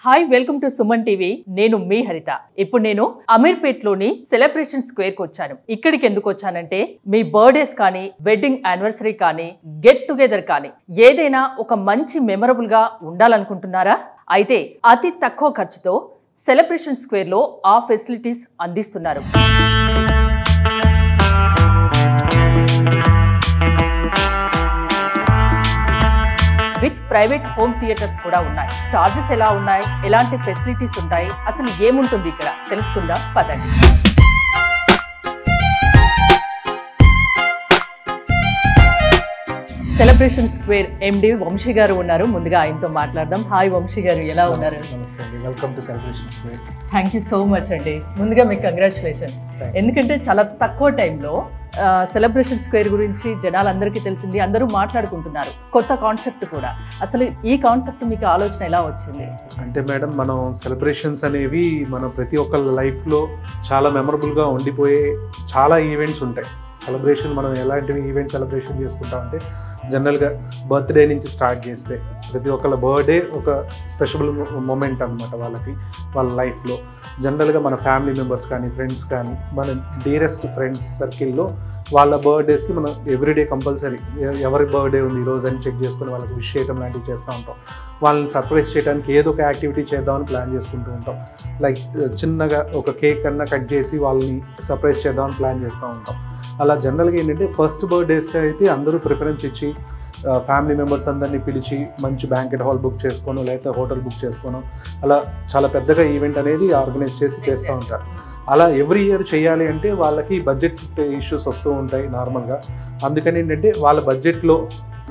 Hi welcome to Suman TV. నేను మీ హరిత. ఇప్పుడు నేను అమీర్పేట్లోని సెలబ్రేషన్ స్క్వేర్కి వచ్చాను. ఇక్కడికి ఎందుకు వచ్చానంటే మీ బర్త్డేస్ కానీ, వెడ్డింగ్ యానివర్సరీ కానీ, గెట్ టుగెదర్ కానీ ఏదైనా ఒక మంచి మెమరబుల్ గా ఉండాలనుకుంటున్నారా? అయితే అతి తక్కువ ఖర్చుతో సెలబ్రేషన్ స్క్వేర్లో ఆ ఫెసిలిటీస్ అందిస్తున్నారు. విత్ ప్రైవేట్ హోమ్ థియేటర్స్ కూడా ఉన్నాయి. చార్జెస్ ఎలా ఉన్నాయి, ఎలాంటి ఫెసిలిటీస్ ఉంటాయి, అసలు ఏముంటుంది ఇక్కడ తెలుసుకుందాం పదండి. సెలబ్రేషన్ స్క్వేర్ ఎండి వంశీ గారు ఉన్నారు. ముందుగా ఆయనతో మాట్లాడదాం. హాయ్ వంశీ గారు, ఎలా ఉన్నారు? నమస్తే అండి, welcome to celebration square. Thank you so much అండి. ముందుగా మీకు కంగ్రాచులేషన్స్. ఎందుకంటే చాలా తక్కువ టైంలో సెలబ్రేషన్ స్క్వేర్ గురించి జనాలందరికీ తెలిసింది, అందరూ మాట్లాడుకుంటున్నారు. కొత్త కాన్సెప్ట్ కూడా. అసలు ఈ కాన్సెప్ట్ మీకు ఆలోచన ఎలా వచ్చింది? అంటే మేడం, మనం సెలబ్రేషన్స్ అనేవి మనం ప్రతి ఒక్కళ్ళ లైఫ్లో చాలా మెమరబుల్గా ఉండిపోయే చాలా ఈవెంట్స్ ఉంటాయి. సెలబ్రేషన్ మనం ఎలాంటివి ఈవెంట్ సెలబ్రేషన్ చేసుకుంటామంటే జనరల్గా బర్త్డే నుంచి స్టార్ట్ చేస్తే ప్రతి ఒక్కళ్ళ బర్త్డే ఒక స్పెషల్ మూమెంట్ అనమాట వాళ్ళకి, వాళ్ళ లైఫ్లో. జనరల్గా మన ఫ్యామిలీ మెంబర్స్ కానీ, ఫ్రెండ్స్ కానీ, మన డియరెస్ట్ ఫ్రెండ్స్ సర్కిల్లో వాళ్ళ బర్త్డేస్కి మనం ఎవ్రీడే కంపల్సరీ ఎవరి బర్త్డే ఉంది ఈరోజు అని చెక్ చేసుకొని వాళ్ళకి విష్ చేయడం లాంటివి చేస్తూ ఉంటాం. వాళ్ళని సర్ప్రైజ్ చేయడానికి ఏదో ఒక యాక్టివిటీ చేద్దామని ప్లాన్ చేసుకుంటూ ఉంటాం. లైక్ చిన్నగా ఒక కేక్ అన్నా కట్ చేసి వాళ్ళని సర్ప్రైజ్ చేద్దామని ప్లాన్ చేస్తూ ఉంటాం. అలా జనరల్గా ఏంటంటే ఫస్ట్ బర్త్డేస్కి అయితే అందరూ ప్రిఫరెన్స్ ఇచ్చి ఫ్యామిలీ మెంబర్స్ అందరినీ పిలిచి మంచి బ్యాంకెట్ హాల్ బుక్ చేసుకోను, లేకపోతే హోటల్ బుక్ చేసుకోను, అలా చాలా పెద్దగా ఈవెంట్ అనేది ఆర్గనైజ్ చేస్తూ ఉంటారు. అలా ఎవ్రీ ఇయర్ చేయాలి అంటే వాళ్ళకి బడ్జెట్ ఇష్యూస్ వస్తూ ఉంటాయి నార్మల్గా. అందుకని ఏంటంటే వాళ్ళ బడ్జెట్లో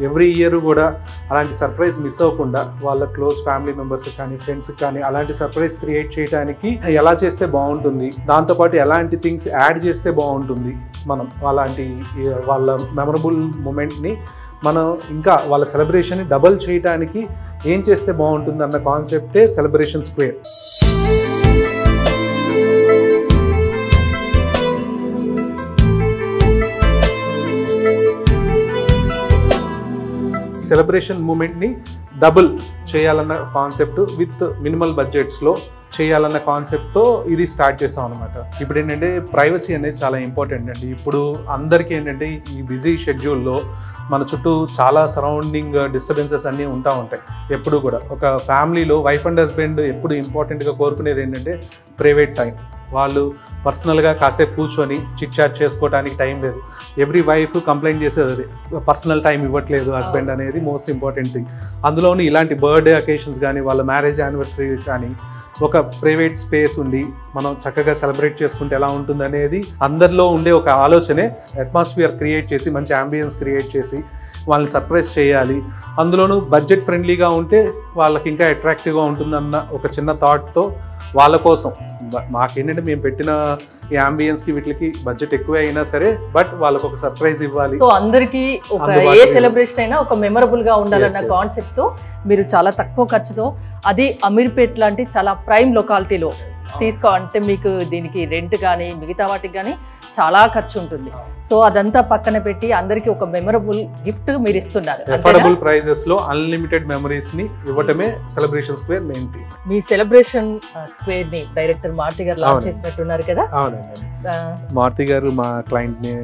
ఎవ్రీ ఇయర్ కూడా అలాంటి సర్ప్రైజ్ మిస్ అవ్వకుండా వాళ్ళ క్లోజ్ ఫ్యామిలీ మెంబర్స్ కానీ, ఫ్రెండ్స్కి కానీ అలాంటి సర్ప్రైజ్ క్రియేట్ చేయడానికి ఎలా చేస్తే బాగుంటుంది, దాంతోపాటు ఎలాంటి థింగ్స్ యాడ్ చేస్తే బాగుంటుంది, మనం అలాంటి వాళ్ళ మెమరబుల్ మూమెంట్ని మనం ఇంకా వాళ్ళ సెలబ్రేషన్ని డబల్ చేయడానికి ఏం చేస్తే బాగుంటుంది అన్న కాన్సెప్టే సెలబ్రేషన్ స్క్వేర్. సెలబ్రేషన్ మూమెంట్ని డబుల్ చేయాలన్న కాన్సెప్ట్ విత్ మినిమల్ బడ్జెట్స్లో చేయాలన్న కాన్సెప్ట్తో ఇది స్టార్ట్ చేసాం అనమాట. ఇప్పుడు ఏంటంటే ప్రైవసీ అనేది చాలా ఇంపార్టెంట్ అండి. ఇప్పుడు అందరికీ ఏంటంటే ఈ బిజీ షెడ్యూల్లో మన చుట్టూ చాలా సరౌండింగ్ డిస్టర్బెన్సెస్ అన్నీ ఉంటాయి. ఎప్పుడు కూడా ఒక ఫ్యామిలీలో వైఫ్ అండ్ హస్బెండ్ ఎప్పుడు ఇంపార్టెంట్గా కోరుకునేది ఏంటంటే ప్రైవేట్ టైం. వాళ్ళు పర్సనల్గా కాసేపు కూర్చొని చిట్ చాట్ చేసుకోవడానికి టైం లేదు. ఎవ్రీ వైఫ్ కంప్లైంట్ చేసేది పర్సనల్ టైం ఇవ్వట్లేదు హస్బెండ్ అనేది మోస్ట్ ఇంపార్టెంట్ థింగ్. అందులోని ఇలాంటి బర్త్డే అకేషన్స్ కానీ, వాళ్ళ మ్యారేజ్ యానివర్సరీ కానీ ఒక ప్రైవేట్ స్పేస్ ఉండి మనం చక్కగా సెలబ్రేట్ చేసుకుంటే ఎలా ఉంటుంది అనేది అందరిలో ఉండే ఒక ఆలోచనే. అట్మాస్ఫియర్ క్రియేట్ చేసి, మంచి అంబియన్స్ క్రియేట్ చేసి వాళ్ళని సర్ప్రైజ్ చేయాలి. అందులోనూ బడ్జెట్ ఫ్రెండ్లీగా ఉంటే వాళ్ళకి ఇంకా అట్రాక్టివ్గా ఉంటుందన్న ఒక చిన్న థాట్తో వాళ్ళ కోసం మాకేంటంటే మేము పెట్టిన ఈ అంబియన్స్కి వీటికి బడ్జెట్ ఎక్కువ అయినా సరే బట్ వాళ్ళకి ఒక సర్ప్రైజ్ ఇవ్వాలి. సో అందరికీ ఒక ఏ సెలబ్రేషన్ అయినా ఒక మెమరబుల్ గా ఉండాలన్న కాన్సెప్ట్ తో మీరు చాలా తక్కువ ఖర్చుతో, అది అమీర్పేట్ లాంటి చాలా ప్రైమ్ లొకాలిటీలో తీసుకోవాలంటే మీకు దీనికి రెంట్ కానీ మిగతా వాటికి కానీ చాలా ఖర్చు ఉంటుంది. సో అదంతా పక్కన పెట్టి అందరికీ ఒక మెమరబుల్ గిఫ్ట్ మీరు ఇస్తున్నారు. అఫోర్డబుల్ ప్రైజెస్ లో అన్లిమిటెడ్ మెమరీస్ ని ఇవ్వటమే సెలబ్రేషన్ స్క్వేర్ మెయిన్ థింగ్. మీ సెలబ్రేషన్ స్క్వేర్ ని డైరెక్టర్ మారుతి గారు లాంచ్ చేసినట్టున్నారు కదా? అవునండి, మారుతి గారు మా క్లయింట్ ని,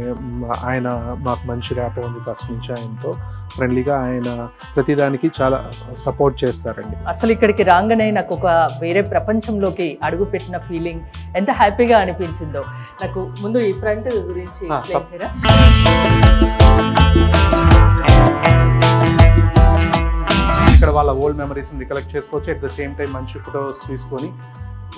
ఆయన మాకు మంచి ర్యాప్ ఉంది ఫస్ట్ నుంచి. ఆయనతో ఫ్రెండ్లీగా ఆయన ప్రతిదానికి చాలా సపోర్ట్ చేస్తారండి. అసలు ఇక్కడికి రాగానే నాకు ఒక వేరే ప్రపంచంలోకి అడుగు పెట్టిన ఫీలింగ్ ఎంత హ్యాపీగా అనిపించిందో. నాకు ముందు ఈ ఫ్రంట్ గురించి ఎక్స్ప్లెయిన్ చేయరా? ఇక్కడ వాళ్ళ ఓల్డ్ మెమరీస్ని రికలెక్ట్ చేసుకోవచ్చు. అట్ ద సేమ్ టైం మంచి ఫొటోస్ తీసుకొని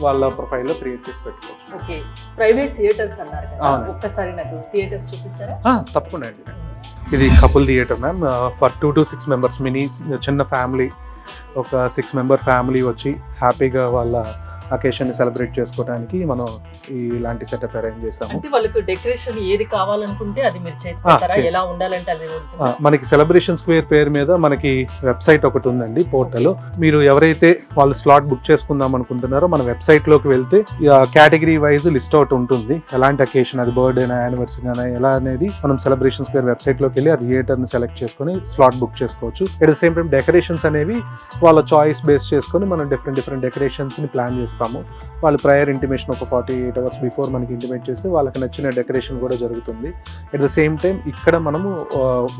వాళ్ళ ప్రొఫైల్లో క్రియేట్ చేసి పెట్టుకోవచ్చు. ఓకే, ప్రైవేట్ థియేటర్స్ అన్నారు కదా, ఒక్కసారి నాకు థియేటర్స్ చూపిస్తారా? తప్పకుండా అండి. ఇది couple theatre ma'am, for 2 to 6 members. Mini చిన్న ఫ్యామిలీ, ఒక 6 మెంబర్ ఫ్యామిలీ వచ్చి హ్యాపీగా వాళ్ళ అకేషన్ ని సెలబ్రేట్ చేసుకోవడానికి మనం ఇలాంటి సెటప్ అరేంజ్ చేసాము. అంటే వాళ్ళకి డెకరేషన్ ఏది కావాలనుకుంటే అది మీరు చేసి పెడతారా? ఎలా ఉండాలంటే అది ఉంటుందా? మనకి సెలబ్రేషన్ స్క్వేర్ పేరు మీద మనకి వెబ్సైట్ ఒకటి ఉందండి, పోర్టల్. మీరు ఎవరైతే వాళ్ళు స్లాట్ బుక్ చేసుకుందాం అనుకుంటున్నారో మన వెబ్సైట్ లోకి వెళ్తే కేటగిరీ వైజ్ లిస్ట్ అవుట్ ఉంటుంది. ఎలాంటి అకేషన్, అది బర్త్డే, యానివర్సరీ ఎలా అనేది మనం సెలబ్రేషన్ స్క్వేర్ వెబ్సైట్ లోకి వెళ్ళి ఆ థియేటర్ ని సెలెక్ట్ చేసుకుని స్లాట్ బుక్ చేసుకోవచ్చు. At the same time decorations అనేవి వాళ్ళ చాయిస్ బేస్ చేసుకుని మనం డిఫరెంట్ డెకరేషన్స్ ని ప్లాన్ చేస్తాము. వాళ్ళు ప్రయర్ ఇంటిమేషన్ ఒక 48 hours బిఫోర్ మనకి ఇంటిమేట్ చేస్తే వాళ్ళకి నచ్చిన డెకరేషన్ కూడా జరుగుతుంది. ఎట్ ద సేమ్ టైం ఇక్కడ మనము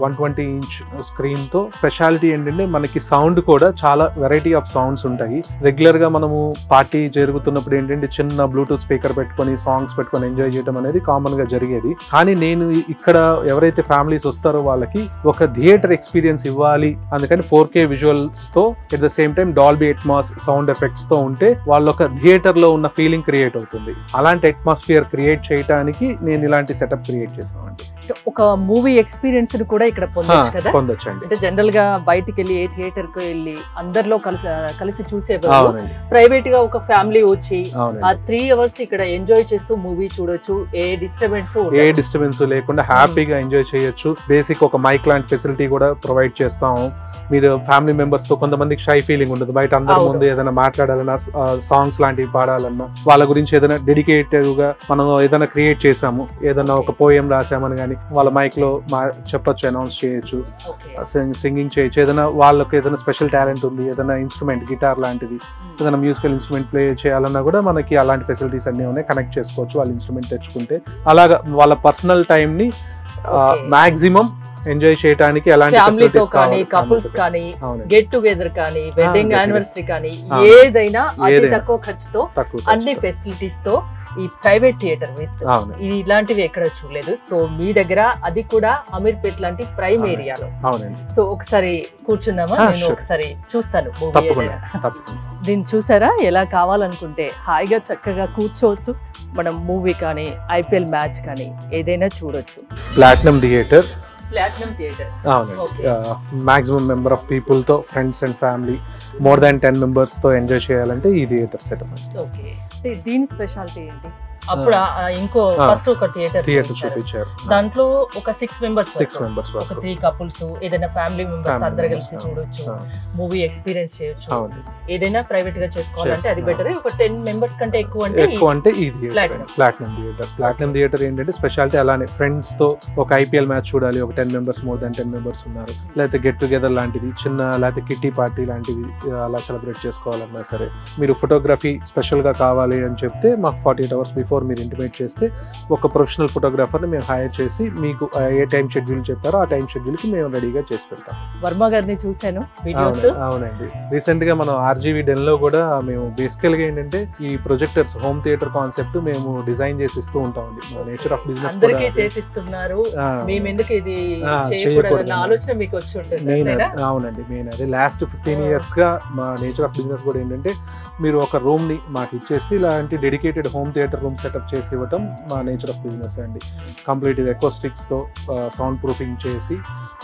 120 inch స్క్రీన్ తో స్పెషాలిటీ ఏంటంటే మనకి సౌండ్ కూడా చాలా వెరైటీ ఆఫ్ సౌండ్స్ ఉంటాయి. రెగ్యులర్ గా మనము పార్టీ జరుగుతున్నప్పుడు ఏంటంటే చిన్న బ్లూటూత్ స్పీకర్ పెట్టుకొని సాంగ్స్ పెట్టుకొని ఎంజాయ్ చేయడం అనేది కామన్ గా జరిగేది. కానీ నేను ఇక్కడ ఎవరైతే ఫ్యామిలీస్ వస్తారో వాళ్ళకి ఒక థియేటర్ ఎక్స్పీరియన్స్ ఇవ్వాలి, అందుకని 4K విజువల్స్ తో at the same time Dolby Atmos sound effects తో ఉంటే వాళ్ళ ఒక థియేటర్ లో ఉన్న ఫీలింగ్ క్రియేట్ అవుతుంది. అలాంటి అట్మాస్ఫియర్ క్రియేట్ చేయడానికి నేను ఇలాంటి సెటప్ క్రియేట్ చేసామండి. ఒక మూవీ ఎక్స్పీరియన్స్ కూడా ఇక్కడ పొందొచ్చు కదా? పొందొచ్చండి. అంటే జనరల్ గా బయటికి వెళ్ళి ఏ థియేటర్ కు వెళ్ళి అందరిలో కలిసి చూసే ప్రైవేట్ గా ఒక ఫ్యామిలీ వచ్చి ఆ 3 hours ఇక్కడ ఎంజాయ్ చేస్తూ మూవీ చూడొచ్చు. ఏ డిస్టర్బెన్స్ లేకుండా హ్యాపీగా ఎంజాయ్ చేయొచ్చు. బేసిక్ ఒక మైక్ లాంటి ఫెసిలిటీ కూడా ప్రొవైడ్ చేస్తాము. మీరు ఫ్యామిలీ మెంబర్స్ తో కొంతమందికి షై ఫీలింగ్ ఉండదు, బయట అందరి ముందు ఏదైనా మాట్లాడాలన్నా, సాంగ్స్ లాంటివి పాడాలన్నా, వాళ్ళ గురించి ఏదైనా డెడికేటెడ్ గా మనం ఏదైనా క్రియేట్ చేసాము, ఏదైనా ఒక పోయం రాసామని కానీ వాళ్ళ మైక్ లో చెప్పొచ్చు, అనౌన్స్ చేయొచ్చు, సింగింగ్ చేయొచ్చు. ఏదైనా వాళ్ళకి ఏదైనా స్పెషల్ టాలెంట్ ఉంది, ఏదైనా ఇన్స్ట్రుమెంట్ గిటార్ లాంటిది ఏదైనా మ్యూజికల్ ఇన్స్ట్రుమెంట్ ప్లే చేయాలన్నా కూడా మనకి అలాంటి ఫెసిలిటీస్ అన్ని ఉన్నాయి. కనెక్ట్ చేసుకోవచ్చు వాళ్ళ ఇన్స్ట్రుమెంట్ తెచ్చుకుంటే. అలాగా వాళ్ళ పర్సనల్ టైం ని మాక్సిమం ఎంజాయ్ చేయడానికి ఎలాంటి ఫ్యామిలీతో కానీ కపుల్స్ కానీ గెట్ టుగెదర్ కానీ వెడ్డింగ్ యానివర్సరీ కానీ ఏదైనా అతి తక్కువ ఖర్చుతో అన్ని ఫెసిలిటీస్ తో ఈ ప్రైవేట్ థియేటర్ విత్ ఇలాంటివి ఎక్కడ చూడలేదు. సో మీ దగ్గర అది కూడా అమీర్పేట్ లాంటి ప్రైమ్ ఏరియాలో. సో ఒకసారి కూర్చుందామా? నేను ఒకసారి చూస్తాను మూవీ. దీన్ని చూసారా? ఎలా కావాలనుకుంటే హాయిగా చక్కగా కూర్చోవచ్చు. మనం మూవీ కానీ IPL మ్యాచ్ కానీ ఏదైనా చూడొచ్చు. Platinum theatre. అవునండి. మాక్సిమం నెంబర్ ఆఫ్ పీపుల్ తో, friends and family, more than 10 members తో ఎంజాయ్ చేయాలంటే ఈ థియేటర్ సెటప్. ఓకే, దీని స్పెషాలిటీ ఏంటి? అప్పుడు ఇంకో ఫస్ట్ ఒక థియేటర్ చూపించారు. దాంట్లో ఒక 6 members, ఒక 3 couples, ఏదైనా ఫ్యామిలీ మెంబర్స్ అందరు కలిసి చూడొచ్చు, మూవీ ఎక్స్పీరియన్స్ చేయొచ్చు. ఏదైనా ప్రైవేట్ గా చేసుకోవాలంటే అది బెటర్. ఒక 10 members కంటే ఎక్కువ అంటే ఈ ప్లాటినం థియేటర్ ఏంటంటే స్పెషాలిటీ అలానే ఫ్రెండ్స్ తో ఒక IPL మ్యాచ్ చూడాలి, ఒక 10 members, more than 10 members ఉన్నారు, లేకపోతే గెట్ టుగెదర్ లాంటిది, చిన్న లేకపోతే కిట్టి పార్టీ లాంటివి అలా సెలబ్రేట్ చేసుకోవాలన్నా సరే, మీరు ఫోటోగ్రఫీ స్పెషల్ గా కావాలి అని చెప్తే మాకు 48 hours బిఫోర్ మీరు ఇంటిమేట్ చేస్తే ఒక ప్రొఫెషనల్ ఫోటోగ్రాఫర్ని మేము హైర్ చేసి మీకు ఏ టైం షెడ్యూల్ చెప్పారో ఆ టైం షెడ్యూల్కి మేము రెడీగా చేసి పెడతాం. వర్మ గారిని చూశాను వీడియోస్. అవునండి, రీసెంట్ గా మనం RGV డెన్లో కూడా మేము బేసికల్ గా ఏంటంటే ఈ ప్రొజెక్టర్స్ హోమ్ థియేటర్ కాన్సెప్ట్ మేము డిజైన్ చేసి ఇస్తూ ఉంటామండి. నేచర్ ఆఫ్ బిజినెస్ అందరికీ చేసిస్తున్నారు, మేము ఎందుకు ఇది చేయకూడదన్న ఆలోచన మీకు వచ్చి ఉంటుంది. అవునండి, మెయిన్ అదే. లాస్ట్ 15 years గా మా నేచర్ ఆఫ్ బిజినెస్ కూడా ఏంటంటే మీరు ఒక రూమ్ ని మాకు ఇచ్చేస్తే ఇలాంటి dedicated home theatre room setup చేసి ఇవ్వటం మా నేచర్ ఆఫ్ బిజినెస్ అండి. కంప్లీట్గా ఎకోస్టిక్స్ తో సౌండ్ ప్రూఫింగ్ చేసి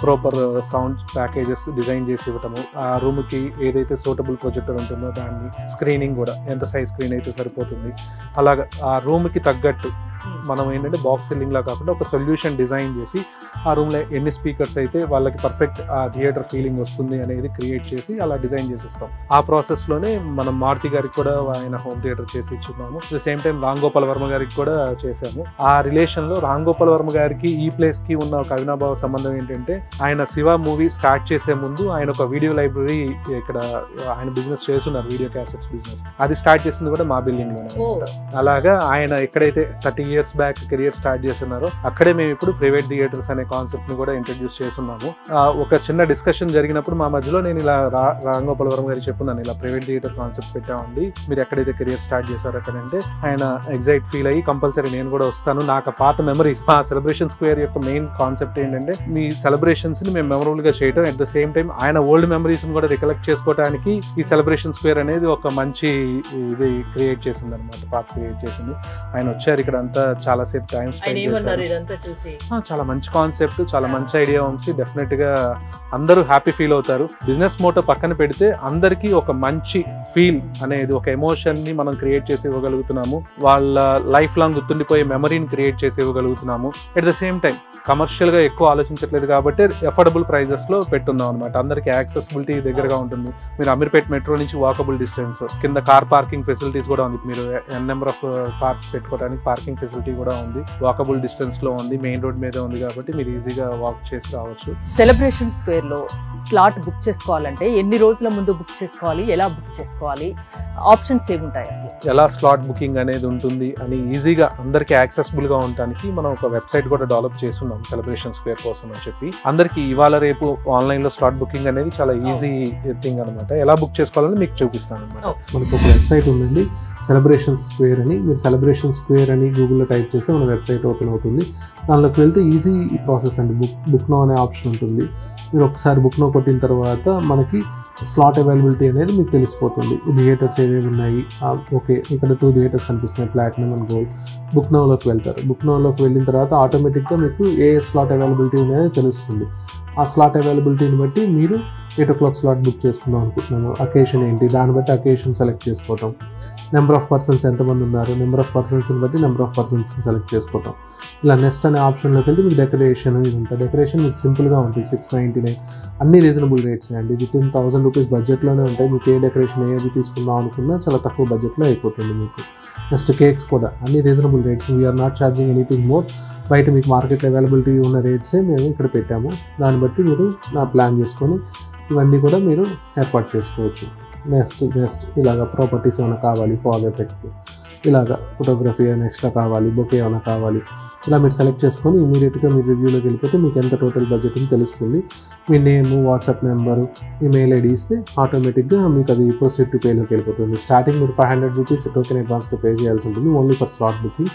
ప్రాపర్ సౌండ్ ప్యాకేజెస్ డిజైన్ చేసి ఇవ్వటము. ఆ రూమ్ కి ఏదైతే సూటబుల్ ప్రొజెక్టర్ ఉంటుందో దాన్ని స్క్రీనింగ్ కూడా ఎంత సైజ్ స్క్రీన్ అయితే సరిపోతుంది అలాగా ఆ రూమ్ కి తగ్గట్టు మనం ఏంటంటే బాక్స్ సెల్లింగ్ లా కాకుండా ఒక సొల్యూషన్ డిజైన్ చేసి ఆ రూమ్ లో ఎన్ని స్పీకర్స్ అయితే వాళ్ళకి పర్ఫెక్ట్ ఆ థియేటర్ ఫీలింగ్ వస్తుంది అనేది క్రియేట్ చేసి అలా డిజైన్ చేసిస్తాం. ఆ ప్రాసెస్ లోనే మనం మారుతి గారికి కూడా ఆయన హోమ్ థియేటర్ చేసి ఇచ్చున్నాము. At the same time Ram Gopal Varma గారికి కూడా చేసాము. ఆ రిలేషన్ లో రామ్ గోపాల్ వర్మ గారికి ఈ ప్లేస్ కి ఉన్న ఒక అవినాభావ సంబంధం ఏంటంటే ఆయన శివ మూవీ స్టార్ట్ చేసే ముందు ఆయన ఒక వీడియో లైబ్రరీ ఇక్కడ ఆయన బిజినెస్ చేస్తున్నారు, వీడియో క్యాసెట్స్ బిజినెస్. అది స్టార్ట్ చేసింది కూడా మా బిల్డింగ్ లోనే. అలాగా ఆయన ఎక్కడైతే 30 years బ్యాక్ కెరియర్ స్టార్ట్ చేస్తున్నారో అక్కడే మేము ఇప్పుడు ప్రైవేట్ థియేటర్స్ అనే కాన్సెప్ట్ ని కూడా ఇంట్రడ్యూస్ చేస్తున్నాము. ఒక చిన్న డిస్కషన్ జరిగినప్పుడు మా మధ్యలో నేను ఇలా రామ్ గోపాల్ వర్మ గారికి చెప్పున్నాను, ఇలా ప్రైవేట్ థియేటర్ కాన్సెప్ట్ పెట్టామండి, మీరు ఎక్కడైతే కెరియర్ స్టార్ట్ చేశారో అక్కడంటే ఆయన ఎగ్జైట్ ఫీల్ అయ్యి కంపల్సరీ నేను కూడా వస్తాను, నాకు పాత మెమరీస్. ఆ సెలబ్రేషన్ స్క్వేర్ యొక్క మెయిన్ కాన్సెప్ట్ ఏంటంటే మీ సెలబ్రేషన్స్ ని మేము మెమరబుల్ గా చేయడం, అట్ ద సేమ్ టైం ఆయన ఓల్డ్ మెమరీస్ ని కూడా రికలెక్ట్ చేసుకోవడానికి ఈ సెలబ్రేషన్ స్క్వేర్ అనేది ఒక మంచి ఇది క్రియేట్ చేసింది అనమాట, పాత క్రియేట్ చేసింది. ఆయన వచ్చారు ఇక్కడ అంతా అంతా చాలాసేపు టైం స్పెండ్ చేశారు. చాలా మంచి కాన్సెప్ట్, చాలా మంచి ఐడియా వంశీ. డెఫినెట్గా అందరూ హ్యాపీ ఫీల్ అవుతారు. బిజినెస్ మోటో పక్కన పెడితే అందరికీ ఒక మంచి ఫీల్ అనేది, ఒక ఎమోషన్ని మనం క్రియేట్ చేసి ఇవ్వగలుగుతున్నాము. వాళ్ళ లైఫ్ లాంగ్ గుర్తుండిపోయే మెమరీని క్రియేట్ చేసి ఇవ్వగలుగుతున్నాము. ఎట్ ద సేమ్ టైం కమర్షియల్గా ఎక్కువ ఆలోచించట్లేదు కాబట్టి అఫోర్డబుల్ ప్రైజెస్లో పెట్టున్నాం అనమాట. అందరికీ యాక్సెసిబిలిటీ దగ్గరగా ఉంటుంది. మీరు అమీర్పేట్ మెట్రో నుంచి వాకబుల్ డిస్టెన్స్, కింద కార్ పార్కింగ్ ఫెసిలిటీస్ కూడా ఉంది. మీరు నెంబర్ ఆఫ్ కార్స్ పెట్టుకోవడానికి పార్కింగ్ ఫెసిలిటీ కూడా ఉంది. వాకబుల్ డిస్టెన్స్లో ఉంది, మెయిన్ రోడ్ మీద ఉంది కాబట్టి మీరు ఈజీగా వాక్ చేసి రావచ్చు. సెలబ్రేషన్ స్క్వేర్లో స్లాట్ బుక్ చేసుకోవాలంటే ఎన్ని రోజుల ముందు బుక్ చేసుకోవాలి, ఎలా బుక్ చేసుకోవాలి, ఆప్షన్స్ ఏముంటాయి, అసలు ఎలా స్లాట్ బుకింగ్ అనేది ఉంటుంది అని ఈజీగా అందరికీ యాక్సెసిబుల్గా ఉండడానికి మనం ఒక వెబ్సైట్ కూడా డెవలప్ చేస్తున్నాం సెలబ్రేషన్ స్క్వేర్ కోసం అని చెప్పి. అందరికి ఇవాళ రేపు ఆన్లైన్ లో స్లాట్ బుకింగ్ అనేది చాలా ఈజీ థింగ్ అనమాట. ఎలా బుక్ చేసుకోవాలని మీకు చూపిస్తాను అనమాట. మనకు ఒక వెబ్సైట్ ఉందండి, సెలబ్రేషన్ స్క్వేర్ అని. మీరు సెలబ్రేషన్ స్క్వేర్ అని గూగుల్లో టైప్ చేస్తే మన వెబ్సైట్ ఓపెన్ అవుతుంది. దానిలోకి వెళ్తే ఈజీ ప్రాసెస్ అండి. బుక్ నో అనే ఆప్షన్ ఉంటుంది. మీరు ఒకసారి బుక్ నో కొట్టిన తర్వాత మనకి స్లాట్ అవైలబిలిటీ అనేది మీకు తెలిసిపోతుంది. ఈ థియేటర్స్ ఏవేవి ఉన్నాయి, ఓకే ఇక్కడ 2 థియేటర్స్ కనిపిస్తున్నాయి, ప్లాటినం అండ్ గోల్డ్. బుక్ నోలోకి వెళ్తారు. బుక్ నోలోకి వెళ్ళిన తర్వాత ఆటోమేటిక్గా మీకు ఏ స్లాట్ అవైలబిలిటీ అనేది తెలుస్తుంది. ఆ స్లాట్ అవైలబిలిటీని బట్టి మీరు 8 o'clock స్లాట్ బుక్ చేసుకుందాం అనుకుంటున్నాను, అకేషన్ ఏంటి, దాన్ని బట్టి అకేషన్ సెలెక్ట్ చేసుకోవటం, నెంబర్ ఆఫ్ పర్సన్స్ ఎంతమంది ఉన్నారు, నెంబర్ ఆఫ్ పర్సన్స్ని బట్టి నెంబర్ ఆఫ్ పర్సన్స్ని సెలెక్ట్ చేసుకోవటం. ఇలా నెక్స్ట్ అనే ఆప్షన్లోకి వెళ్తే మీకు డెకరేషన్, ఇదంతా డెకరేషన్ మీకు సింపుల్గా ఉంటుంది. 699 అన్ని రీజనబుల్ రేట్స్ అండి. వితిన్ 1000 రూపీస్ బడ్జెట్లోనే ఉంటాయి. మీకు ఏ డెకరేషన్ ఏది తీసుకుందాం అనుకున్నా చాలా తక్కువ బడ్జెట్లో అయిపోతుంది మీకు. నెక్స్ట్ కేక్స్ కూడా అన్ని reasonable rates. We are not charging anything more. బయట మీకు మార్కెట్ అవైలబిలిటీ ఉన్న రేట్సే మేము ఇక్కడ పెట్టాము. దాన్ని బట్టి మీరు ప్లాన్ చేసుకొని ఇవన్నీ కూడా మీరు ఏర్పాటు చేసుకోవచ్చు. నెక్స్ట్ ఇలాగ ప్రాపర్టీస్ ఏమైనా కావాలి, ఫాగ్ ఎఫెక్ట్, ఇలాగ ఫోటోగ్రఫీ ఏమైనా ఎక్స్ట్రా కావాలి, బొకే ఏమైనా కావాలి, ఇలా మీరు సెలెక్ట్ చేసుకొని ఇమీడియట్గా మీరు రివ్యూలోకి వెళ్ళిపోతే మీకు ఎంత టోటల్ బడ్జెట్ అని తెలుస్తుంది. మీ నేము, వాట్సాప్ నెంబరు, మీ మెయిల్ ఐడి ఇస్తే ఆటోమేటిక్గా మీకు అది ప్రొసీడ్ టు పేలోకి వెళ్ళిపోతుంది. స్టార్టింగ్ మీరు 500 రూపీస్ టోకెన్ అడ్వాన్స్గా పే చేయాల్సి ఉంటుంది, only for slot booking.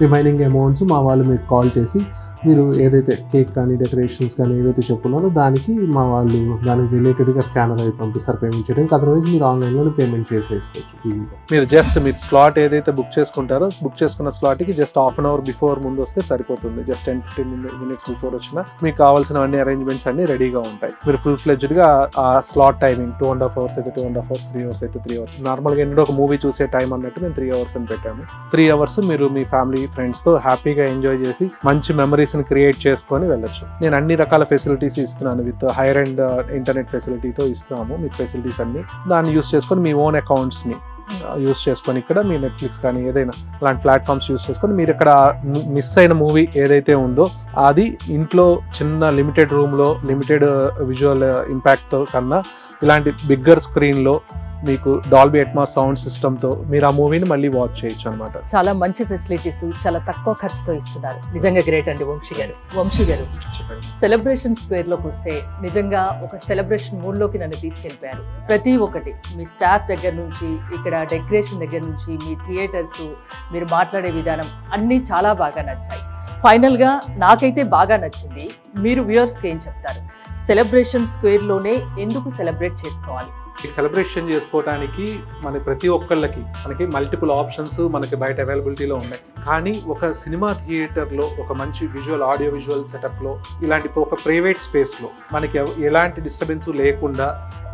Remaining amounts మా వాళ్ళు మీకు కాల్ చేసి మీరు ఏదైతే కేక్ కానీ డెకరేషన్స్ కానీ ఏదైతే చెప్పుకున్నారో దానికి మా వాళ్ళు దానికి రిలేటెడ్గా స్కానర్ అవి పంపిస్తారు పేమెంట్ చేయడానికి. అదర్వైజ్ మీరు ఆన్లైన్లోనే పేమెంట్ చేసేసుకోవచ్చు ఈజీగా. మీరు స్లాట్ ఏదైతే బుక్ చేసుకుంటారో బుక్ చేసుకున్న స్లాట్కి just half an hour before ముందు వస్తే సరిపోతుంది. జస్ట్ 10-15 minutes బిఫోర్ వచ్చినా మీకు కావాల్సినవన్నీ అరేంజ్మెంట్స్ అన్ని రెడీగా ఉంటాయి. మీరు ఫుల్ ఫ్లెడ్జ్డ్గా ఆ స్లాట్ టైమింగ్ 2.5 hours అయితే 2.5 hours, 3 hours అయితే 3 hours. నార్మల్గా ఏంటంటే ఒక మూవీ చూసే టైం అన్నట్టు మేము 3 hours అని పెట్టాము. 3 hours మీరు మీ ఫ్యామిలీ ఫ్రెండ్స్తో హ్యాపీగా ఎంజాయ్ చేసి మంచి మెమరీస్ని క్రియేట్ చేసుకొని వెళ్ళొచ్చు. నేను అన్ని రకాల ఫెసిలిటీస్ ఇస్తున్నాను. విత్ హైర్ అండ్ ఇంటర్నెట్ ఫెసిలిటీతో ఇస్తున్నాము మీకు ఫెసిలిటీస్ అన్ని. దాన్ని యూస్ చేసుకొని మీ ఓన్ అకౌంట్స్ని యూస్ చేసుకొని ఇక్కడ మీ నెట్ఫ్లిక్స్ కానీ ఏదైనా అలాంటి ప్లాట్ఫామ్స్ యూస్ చేసుకొని మీరు ఇక్కడ మిస్ అయిన మూవీ ఏదైతే ఉందో అది ఇంట్లో చిన్న లిమిటెడ్ రూమ్లో లిమిటెడ్ విజువల్ ఇంపాక్ట్తో కన్నా ఇలాంటి బిగ్గర్ స్క్రీన్లో మీకు డాల్బీ అట్మాస్ సౌండ్ సిస్టమ్తో మీరు ఆ మూవీని మళ్ళీ వాచ్ చేయొచ్చు అనమాట. చాలా మంచి ఫెసిలిటీస్ చాలా తక్కువ ఖర్చుతో ఇస్తున్నారు. నిజంగా గ్రేట్ అండి వంశీ గారు. చెప్పండి, సెలబ్రేషన్ స్క్వేర్లోకి వస్తే నిజంగా ఒక సెలబ్రేషన్ మూడ్లోకి నన్ను తీసుకెళ్ళిపోయారు. ప్రతి ఒక్కటి మీ స్టాఫ్ దగ్గర నుంచి ఇక్కడ డెకరేషన్ దగ్గర నుంచి మీ థియేటర్స్, మీరు మాట్లాడే విధానం అన్నీ చాలా బాగా నచ్చాయి. ఫైనల్గా నాకైతే బాగా నచ్చింది. మీరు వ్యూవర్స్కి ఏం చెప్తారు? సెలబ్రేషన్ స్క్వేర్లోనే ఎందుకు సెలబ్రేట్ చేసుకోవాలి? సెలబ్రేషన్ చేసుకోవడానికి మన ప్రతి ఒక్కళ్ళకి మనకి మల్టిపుల్ ఆప్షన్స్ మనకి బయట అవైలబిలిటీలో ఉన్నాయి. కానీ ఒక సినిమా థియేటర్లో ఒక మంచి విజువల్ ఆడియో విజువల్ సెటప్లో ఇలాంటి ఒక ప్రైవేట్ స్పేస్లో మనకి ఎలాంటి డిస్టర్బెన్స్ లేకుండా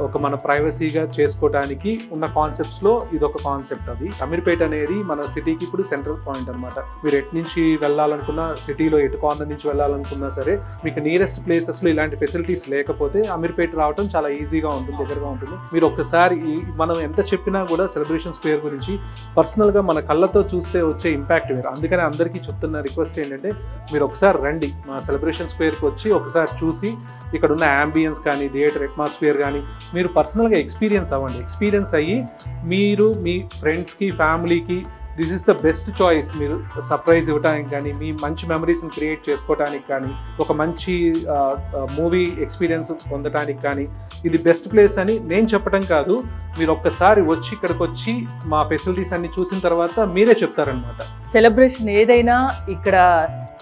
ఒక మన ప్రైవసీగా చేసుకోవడానికి ఉన్న కాన్సెప్ట్స్లో ఇదొక కాన్సెప్ట్. అది అమీర్పేట్ అనేది మన సిటీకి ఇప్పుడు సెంట్రల్ పాయింట్ అనమాట. మీరు ఎటు నుంచి వెళ్ళాలనుకున్నా, సిటీలో ఎటు కార్నర్ నుంచి వెళ్ళాలనుకున్నా సరే మీకు నియరెస్ట్ ప్లేసెస్లో ఇలాంటి ఫెసిలిటీస్ లేకపోతే అమీర్పేట్ రావడం చాలా ఈజీగా ఉంటుంది, దగ్గరగా ఉంటుంది. మీరు ఒక్కసారి మనం ఎంత చెప్పినా కూడా సెలబ్రేషన్ స్క్వేర్ గురించి పర్సనల్గా మన కళ్ళతో చూస్తే వచ్చే ఇంపాక్ట్ వేరు. అందుకని అందరికీ చెప్తున్న రిక్వెస్ట్ ఏంటంటే మీరు ఒకసారి రండి, మా సెలబ్రేషన్ స్క్వేర్కి వచ్చి ఒకసారి చూసి ఇక్కడ ఉన్న యాంబియన్స్ కానీ థియేటర్ అట్మాస్ఫియర్ కానీ మీరు పర్సనల్గా ఎక్స్పీరియన్స్ అవ్వండి. ఎక్స్పీరియన్స్ అయ్యి మీరు మీ ఫ్రెండ్స్కి, ఫ్యామిలీకి this is the best choice. మీరు సర్ప్రైజ్ ఇవ్వడానికి కానీ, మీ మంచి మెమరీస్ని క్రియేట్ చేసుకోవడానికి కానీ, ఒక మంచి మూవీ ఎక్స్పీరియన్స్ పొందడానికి కానీ ఇది బెస్ట్ ప్లేస్ అని నేను చెప్పడం కాదు. మీరు ఒక్కసారి వచ్చి ఇక్కడికి వచ్చి మా ఫెసిలిటీస్ అన్ని చూసిన తర్వాత మీరే చెప్తారనమాట. సెలబ్రేషన్ ఏదైనా ఇక్కడ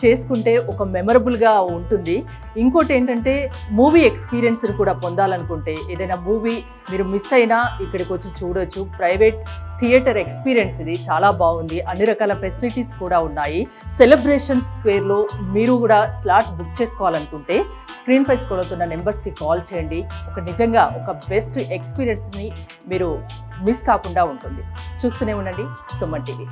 చేసుకుంటే ఒక మెమరబుల్గా ఉంటుంది. ఇంకోటి ఏంటంటే మూవీ ఎక్స్పీరియన్స్ని కూడా పొందాలనుకుంటే ఏదైనా మూవీ మీరు మిస్ అయినా ఇక్కడికి వచ్చి చూడొచ్చు. ప్రైవేట్ థియేటర్ ఎక్స్పీరియన్స్ ఇది చాలా బాగుంది. అన్ని రకాల ఫెసిలిటీస్ కూడా ఉన్నాయి. సెలబ్రేషన్ స్క్వేర్లో మీరు కూడా స్లాట్ బుక్ చేసుకోవాలనుకుంటే స్క్రీన్ పై స్క్రోల్ అవుతున్న నెంబర్స్కి కాల్ చేయండి. నిజంగా ఒక బెస్ట్ ఎక్స్పీరియన్స్ని మీరు మిస్ కాకుండా ఉంటుంది. చూస్తూనే ఉండండి సుమన్ టీవీ.